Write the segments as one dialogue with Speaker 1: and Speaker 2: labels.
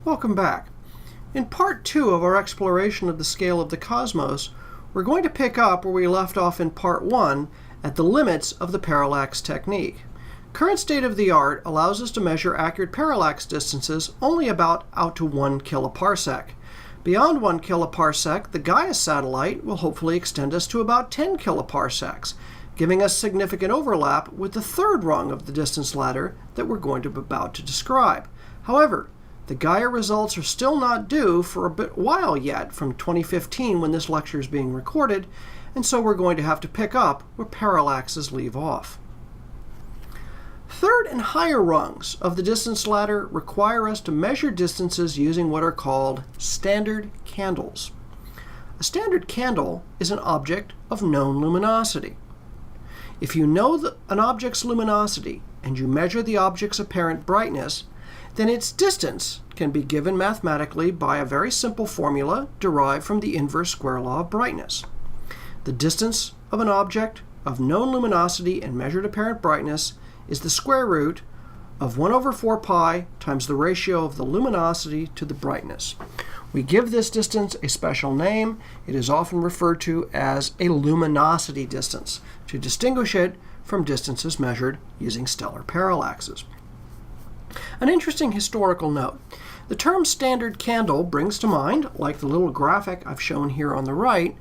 Speaker 1: Welcome back. In part 2 of our exploration of the scale of the cosmos, we're going to pick up where we left off in part 1 at the limits of the parallax technique. Current state of the art allows us to measure accurate parallax distances only about out to 1 kiloparsec. Beyond 1 kiloparsec, the Gaia satellite will hopefully extend us to about 10 kiloparsecs, giving us significant overlap with the third rung of the distance ladder that we're going to be about to describe. However, the Gaia results are still not due for a while yet, from 2015 when this lecture is being recorded, and so we're going to have to pick up where parallaxes leave off. Third and higher rungs of the distance ladder require us to measure distances using what are called standard candles. A standard candle is an object of known luminosity. If you know an object's luminosity and you measure the object's apparent brightness, then its distance can be given mathematically by a very simple formula derived from the inverse square law of brightness. The distance of an object of known luminosity and measured apparent brightness is the square root of 1 over 4 pi times the ratio of the luminosity to the brightness. We give this distance a special name. It is often referred to as a luminosity distance to distinguish it from distances measured using stellar parallaxes. An interesting historical note. The term standard candle brings to mind, like the little graphic I've shown here on the right,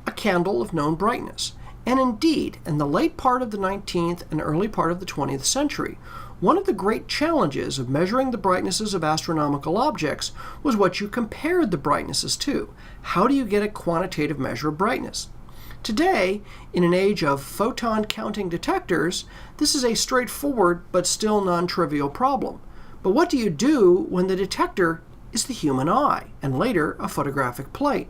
Speaker 1: a candle of known brightness. And indeed, in the late part of the 19th and early part of the 20th century, one of the great challenges of measuring the brightnesses of astronomical objects was what you compared the brightnesses to. How do you get a quantitative measure of brightness? Today, in an age of photon counting detectors, this is a straightforward but still non-trivial problem. But what do you do when the detector is the human eye, and later a photographic plate?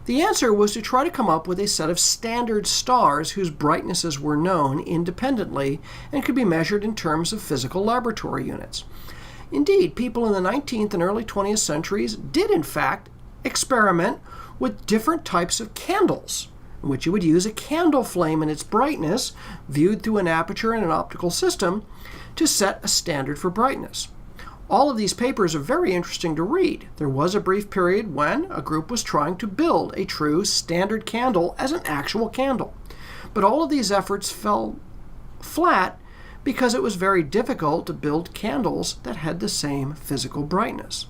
Speaker 1: The answer was to try to come up with a set of standard stars whose brightnesses were known independently and could be measured in terms of physical laboratory units. Indeed, people in the 19th and early 20th centuries did in fact experiment with different types of candles, in which you would use a candle flame and its brightness, viewed through an aperture in an optical system, to set a standard for brightness. All of these papers are very interesting to read. There was a brief period when a group was trying to build a true standard candle as an actual candle. But all of these efforts fell flat because it was very difficult to build candles that had the same physical brightness.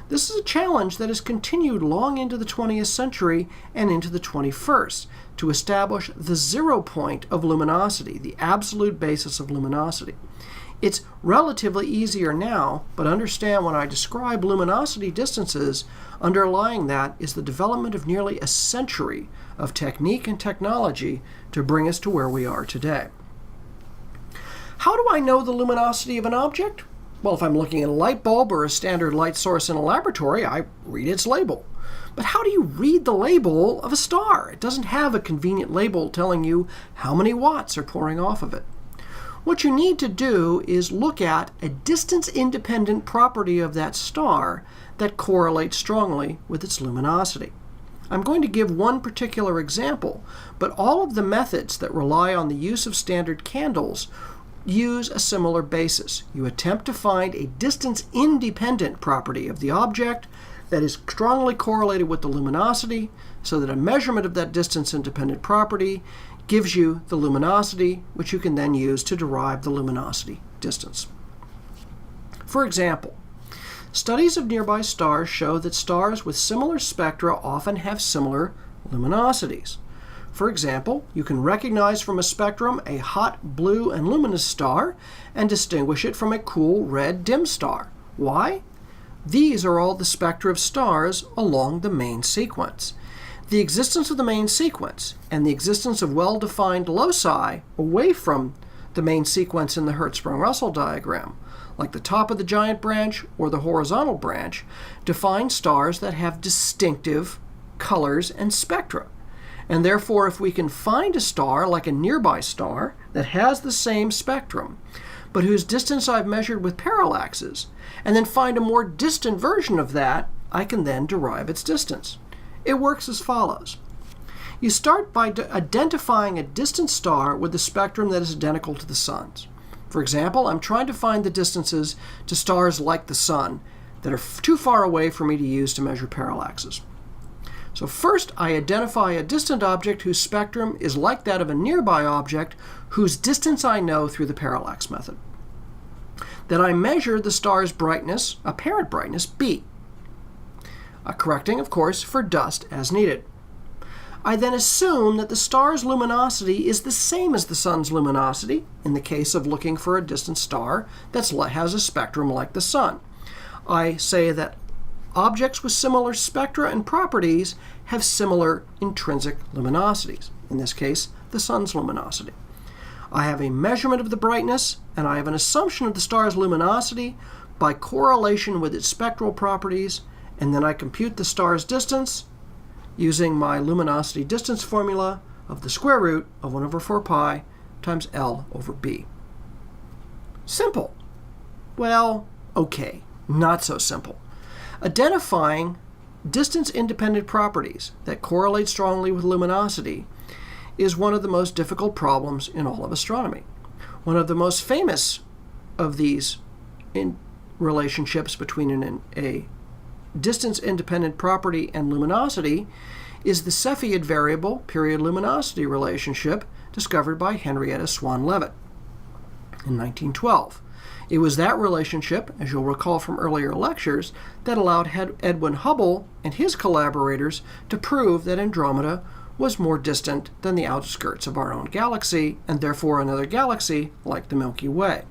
Speaker 1: This is a challenge that has continued long into the 20th century and into the 21st to establish the 0 point of luminosity, the absolute basis of luminosity. It's relatively easier now, but understand when I describe luminosity distances, underlying that is the development of nearly a century of technique and technology to bring us to where we are today. How do I know the luminosity of an object? Well, if I'm looking at a light bulb or a standard light source in a laboratory, I read its label. But how do you read the label of a star? It doesn't have a convenient label telling you how many watts are pouring off of it. What you need to do is look at a distance-independent property of that star that correlates strongly with its luminosity. I'm going to give one particular example, but all of the methods that rely on the use of standard candles use a similar basis. You attempt to find a distance-independent property of the object that is strongly correlated with the luminosity, so that a measurement of that distance-independent property gives you the luminosity, which you can then use to derive the luminosity distance. For example, studies of nearby stars show that stars with similar spectra often have similar luminosities. For example, you can recognize from a spectrum a hot blue and luminous star and distinguish it from a cool red dim star. Why? These are all the spectra of stars along the main sequence. The existence of the main sequence and the existence of well-defined loci away from the main sequence in the Hertzsprung-Russell diagram, like the top of the giant branch or the horizontal branch, define stars that have distinctive colors and spectra. And therefore, if we can find a star, like a nearby star, that has the same spectrum, but whose distance I've measured with parallaxes, and then find a more distant version of that, I can then derive its distance. It works as follows. You start by identifying a distant star with a spectrum that is identical to the sun's. For example, I'm trying to find the distances to stars like the sun that are too far away for me to use to measure parallaxes. So first, I identify a distant object whose spectrum is like that of a nearby object whose distance I know through the parallax method. Then I measure the star's brightness, apparent brightness, B, correcting, of course, for dust as needed. I then assume that the star's luminosity is the same as the sun's luminosity in the case of looking for a distant star that has a spectrum like the sun. I say that objects with similar spectra and properties have similar intrinsic luminosities, in this case, the sun's luminosity. I have a measurement of the brightness, and I have an assumption of the star's luminosity by correlation with its spectral properties, and then I compute the star's distance using my luminosity distance formula of the square root of 1 over 4 pi times L over B. Simple. Well, okay, not so simple. Identifying distance-independent properties that correlate strongly with luminosity is one of the most difficult problems in all of astronomy. One of the most famous of these relationships between a distance-independent property and luminosity is the Cepheid variable period luminosity relationship discovered by Henrietta Swan Leavitt in 1912. It was that relationship, as you'll recall from earlier lectures, that allowed Edwin Hubble and his collaborators to prove that Andromeda was more distant than the outskirts of our own galaxy, and therefore another galaxy like the Milky Way.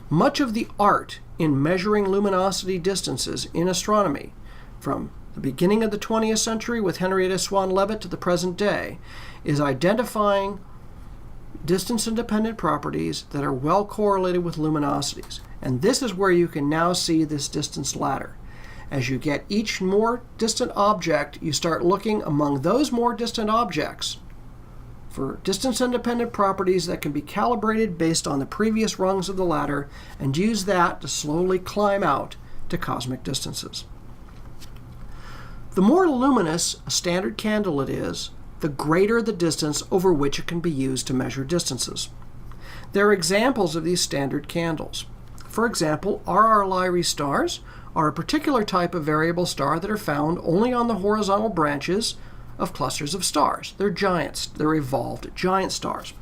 Speaker 1: Much of the art in measuring luminosity distances in astronomy, from the beginning of the 20th century with Henrietta Swan Leavitt to the present day, is identifying distance-independent properties that are well correlated with luminosities. And this is where you can now see this distance ladder. As you get each more distant object, you start looking among those more distant objects for distance-independent properties that can be calibrated based on the previous rungs of the ladder and use that to slowly climb out to cosmic distances. The more luminous a standard candle it is, the greater the distance over which it can be used to measure distances. There are examples of these standard candles. For example, RR Lyrae stars are a particular type of variable star that are found only on the horizontal branches of clusters of stars. They're giants. They're evolved giant stars.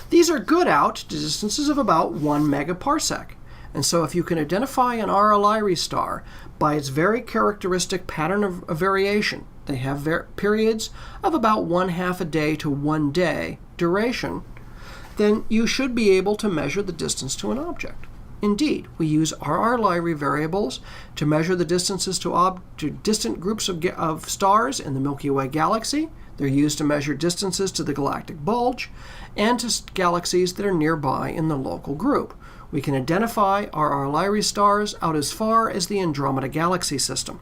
Speaker 1: These are good out to distances of about 1 megaparsec. And so if you can identify an RR Lyrae star by its very characteristic pattern of variation, they have periods of about 1/2 a day to 1 day duration, then you should be able to measure the distance to an object. Indeed, we use RR Lyrae variables to measure the distances to distant groups of stars in the Milky Way galaxy. They're used to measure distances to the galactic bulge and to galaxies that are nearby in the local group. We can identify RR Lyrae stars out as far as the Andromeda galaxy system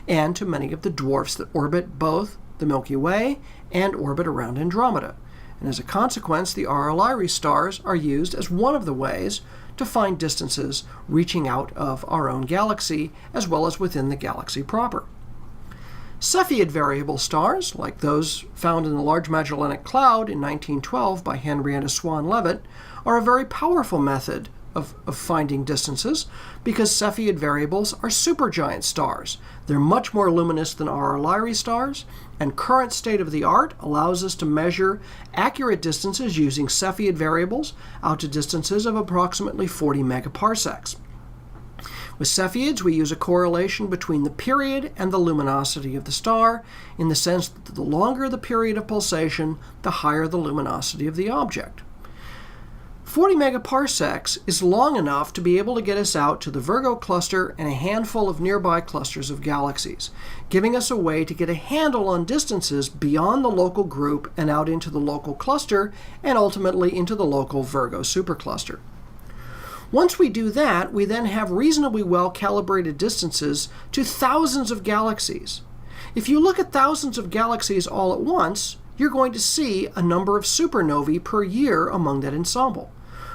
Speaker 1: and to many of the dwarfs that orbit both the Milky Way and orbit around Andromeda. And as a consequence, the RR Lyrae stars are used as one of the ways to find distances reaching out of our own galaxy as well as within the galaxy proper. Cepheid variable stars, like those found in the Large Magellanic Cloud in 1912 by Henrietta Swan Leavitt, are a very powerful method of finding distances because Cepheid variables are supergiant stars. They're much more luminous than RR Lyrae stars, and current state-of-the-art allows us to measure accurate distances using Cepheid variables out to distances of approximately 40 megaparsecs. With Cepheids, we use a correlation between the period and the luminosity of the star, in the sense that the longer the period of pulsation, the higher the luminosity of the object. 40 megaparsecs is long enough to be able to get us out to the Virgo cluster and a handful of nearby clusters of galaxies, giving us a way to get a handle on distances beyond the local group and out into the local cluster and ultimately into the local Virgo supercluster. Once we do that, we then have reasonably well calibrated distances to thousands of galaxies. If you look at thousands of galaxies all at once, you're going to see a number of supernovae per year among that ensemble.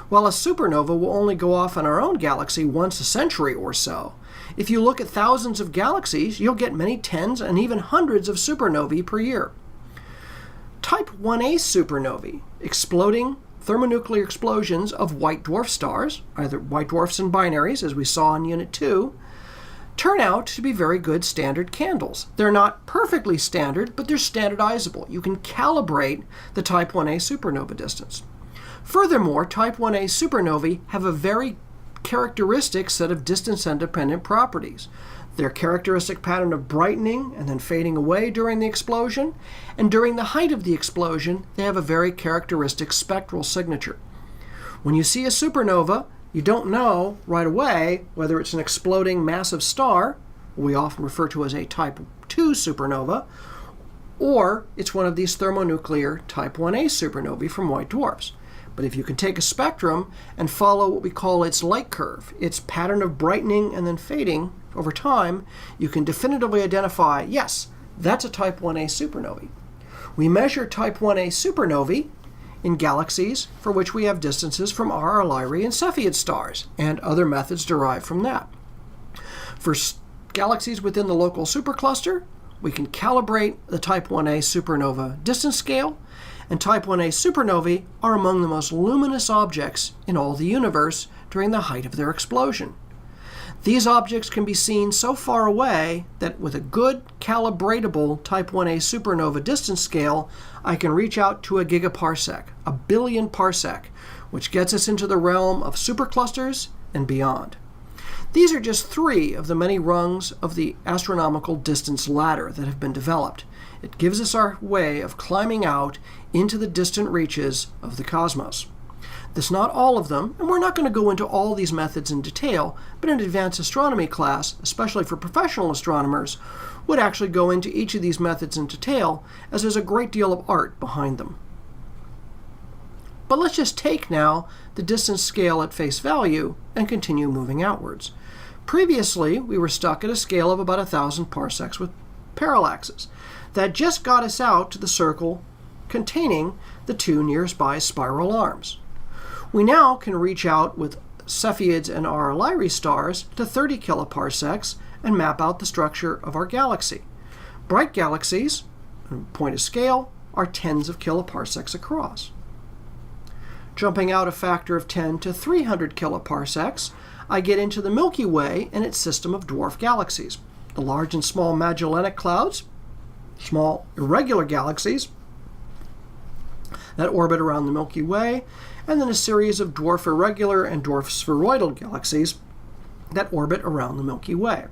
Speaker 1: While a supernova will only go off in our own galaxy once a century or so, if you look at thousands of galaxies, you'll get many tens and even hundreds of supernovae per year. Type 1a supernovae, exploding thermonuclear explosions of white dwarf stars, either white dwarfs and binaries, as we saw in Unit 2, turn out to be very good standard candles. They're not perfectly standard, but they're standardizable. You can calibrate the Type 1a supernova distance. Furthermore, Type 1a supernovae have a very characteristic set of distance-independent properties. Their characteristic pattern of brightening and then fading away during the explosion, and during the height of the explosion, they have a very characteristic spectral signature. When you see a supernova, you don't know right away whether it's an exploding massive star, we often refer to as a Type 2 supernova, or it's one of these thermonuclear Type 1a supernovae from white dwarfs. But if you can take a spectrum and follow what we call its light curve, its pattern of brightening and then fading over time, you can definitively identify, yes, that's a Type 1a supernovae. We measure Type 1a supernovae in galaxies for which we have distances from RR Lyrae and Cepheid stars, and other methods derived from that. For galaxies within the local supercluster, we can calibrate the Type 1a supernova distance scale, and Type 1a supernovae are among the most luminous objects in all the universe during the height of their explosion. These objects can be seen so far away that with a good calibratable Type 1a supernova distance scale, I can reach out to a gigaparsec, a billion parsec, which gets us into the realm of superclusters and beyond. These are just 3 of the many rungs of the astronomical distance ladder that have been developed. It gives us our way of climbing out into the distant reaches of the cosmos. That's not all of them, and we're not going to go into all these methods in detail, but an advanced astronomy class, especially for professional astronomers, would actually go into each of these methods in detail, as there's a great deal of art behind them. But let's just take now the distance scale at face value and continue moving outwards. Previously, we were stuck at a scale of about 1,000 parsecs with parallaxes. That just got us out to the circle containing the 2 nearby spiral arms. We now can reach out with Cepheids and RR Lyrae stars to 30 kiloparsecs and map out the structure of our galaxy. Bright galaxies, point of scale, are tens of kiloparsecs across. Jumping out a factor of 10 to 300 kiloparsecs, I get into the Milky Way and its system of dwarf galaxies. The large and small Magellanic Clouds, small irregular galaxies that orbit around the Milky Way, and then a series of dwarf irregular and dwarf spheroidal galaxies that orbit around the Milky Way.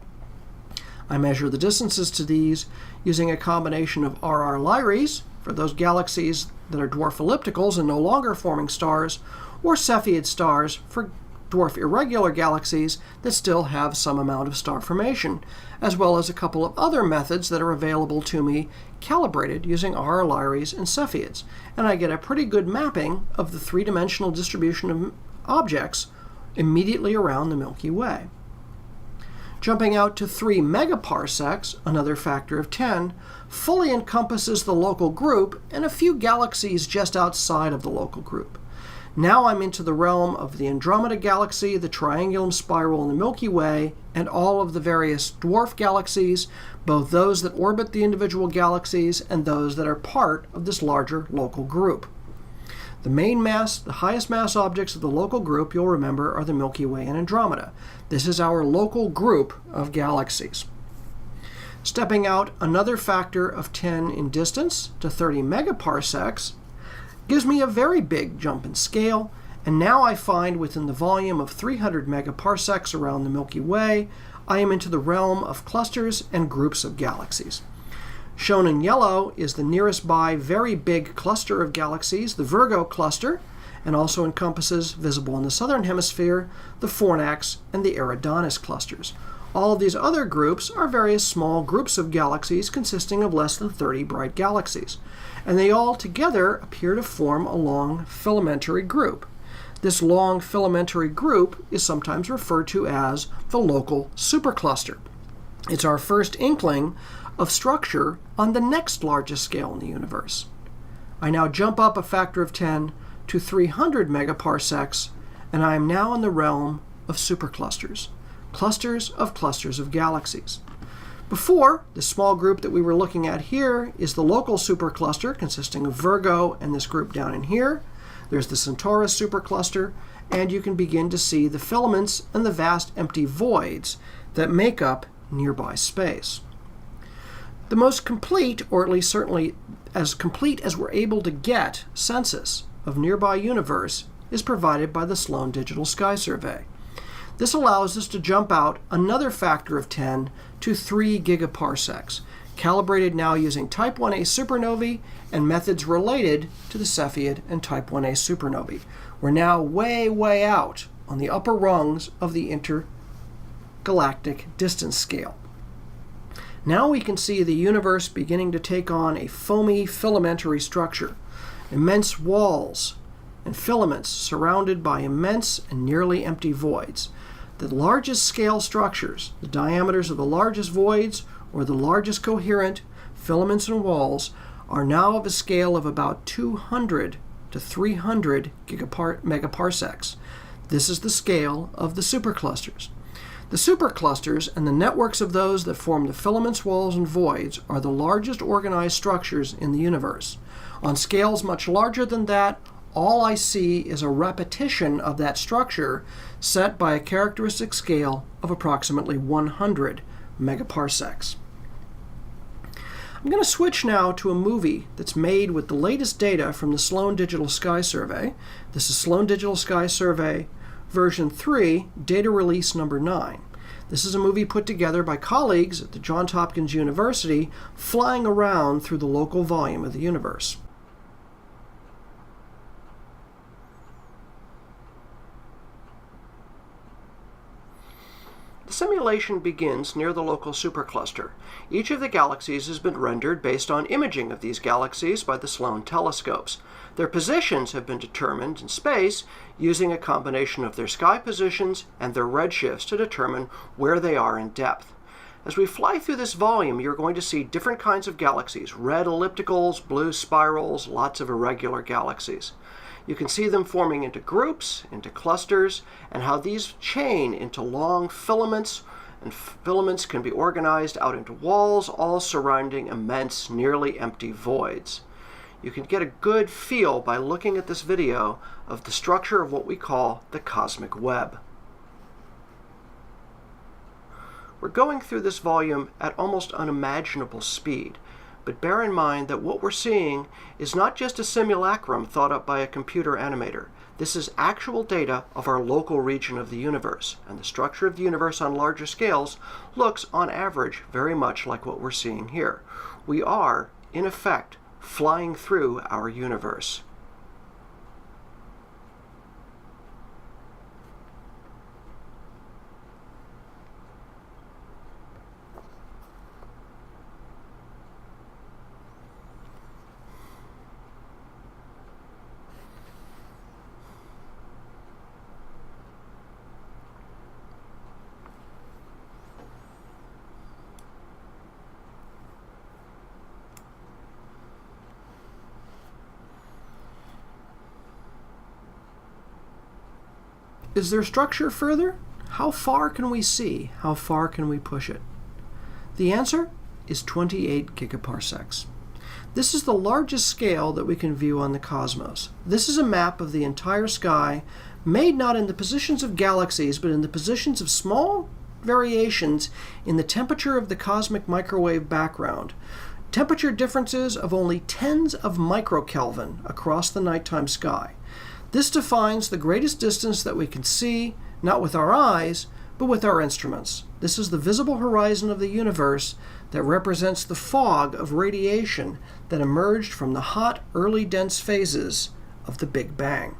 Speaker 1: I measure the distances to these using a combination of RR Lyraes for those galaxies that are dwarf ellipticals and no longer forming stars, or Cepheid stars for dwarf irregular galaxies that still have some amount of star formation, as well as a couple of other methods that are available to me calibrated using RR Lyraes and Cepheids, and I get a pretty good mapping of the 3-dimensional distribution of objects immediately around the Milky Way. Jumping out to 3 megaparsecs, another factor of 10, fully encompasses the local group and a few galaxies just outside of the local group. Now I'm into the realm of the Andromeda Galaxy, the Triangulum Spiral in the Milky Way, and all of the various dwarf galaxies, both those that orbit the individual galaxies and those that are part of this larger local group. The main mass, the highest mass objects of the local group, you'll remember, are the Milky Way and Andromeda. This is our local group of galaxies. Stepping out another factor of 10 in distance to 30 megaparsecs, gives me a very big jump in scale, and now I find within the volume of 300 megaparsecs around the Milky Way, I am into the realm of clusters and groups of galaxies. Shown in yellow is the nearest by very big cluster of galaxies, the Virgo cluster, and also encompasses, visible in the southern hemisphere, the Fornax and the Eridanus clusters. All of these other groups are various small groups of galaxies consisting of less than 30 bright galaxies, and they all together appear to form a long filamentary group. This long filamentary group is sometimes referred to as the local supercluster. It's our first inkling of structure on the next largest scale in the universe. I now jump up a factor of 10 to 300 megaparsecs, and I am now in the realm of superclusters, clusters of galaxies. Before, the small group that we were looking at here is the local supercluster consisting of Virgo and this group down in here. There's the Centaurus supercluster, and you can begin to see the filaments and the vast empty voids that make up nearby space. The most complete, or at least certainly as complete as we're able to get, census of nearby universe is provided by the Sloan Digital Sky Survey. This allows us to jump out another factor of 10 to 3 gigaparsecs, calibrated now using Type 1a supernovae and methods related to the Cepheid and Type 1a supernovae. We're now way out on the upper rungs of the intergalactic distance scale. Now we can see the universe beginning to take on a foamy filamentary structure, immense walls and filaments surrounded by immense and nearly empty voids. The largest scale structures, the diameters of the largest voids or the largest coherent filaments and walls, are now of a scale of about 200 to 300 megaparsecs. This is the scale of the superclusters. The superclusters and the networks of those that form the filaments, walls, and voids are the largest organized structures in the universe. On scales much larger than that, all I see is a repetition of that structure set by a characteristic scale of approximately 100 megaparsecs. I'm going to switch now to a movie that's made with the latest data from the Sloan Digital Sky Survey. This is Sloan Digital Sky Survey version 3, data release number 9. This is a movie put together by colleagues at the Johns Hopkins University flying around through the local volume of the universe. The simulation begins near the local supercluster. Each of the galaxies has been rendered based on imaging of these galaxies by the Sloan telescopes. Their positions have been determined in space using a combination of their sky positions and their redshifts to determine where they are in depth. As we fly through this volume, you're going to see different kinds of galaxies: red ellipticals, blue spirals, lots of irregular galaxies. You can see them forming into groups, into clusters, and how these chain into long filaments, and filaments can be organized out into walls, all surrounding immense, nearly empty voids. You can get a good feel by looking at this video of the structure of what we call the cosmic web. We're going through this volume at almost unimaginable speed. But bear in mind that what we're seeing is not just a simulacrum thought up by a computer animator. This is actual data of our local region of the universe, and the structure of the universe on larger scales looks, on average, very much like what we're seeing here. We are, in effect, flying through our universe. Is there structure further? How far can we see? How far can we push it? The answer is 28 gigaparsecs. This is the largest scale that we can view on the cosmos. This is a map of the entire sky, made not in the positions of galaxies, but in the positions of small variations in the temperature of the cosmic microwave background. Temperature differences of only tens of microkelvin across the nighttime sky. This defines the greatest distance that we can see, not with our eyes, but with our instruments. This is the visible horizon of the universe that represents the fog of radiation that emerged from the hot, early dense phases of the Big Bang.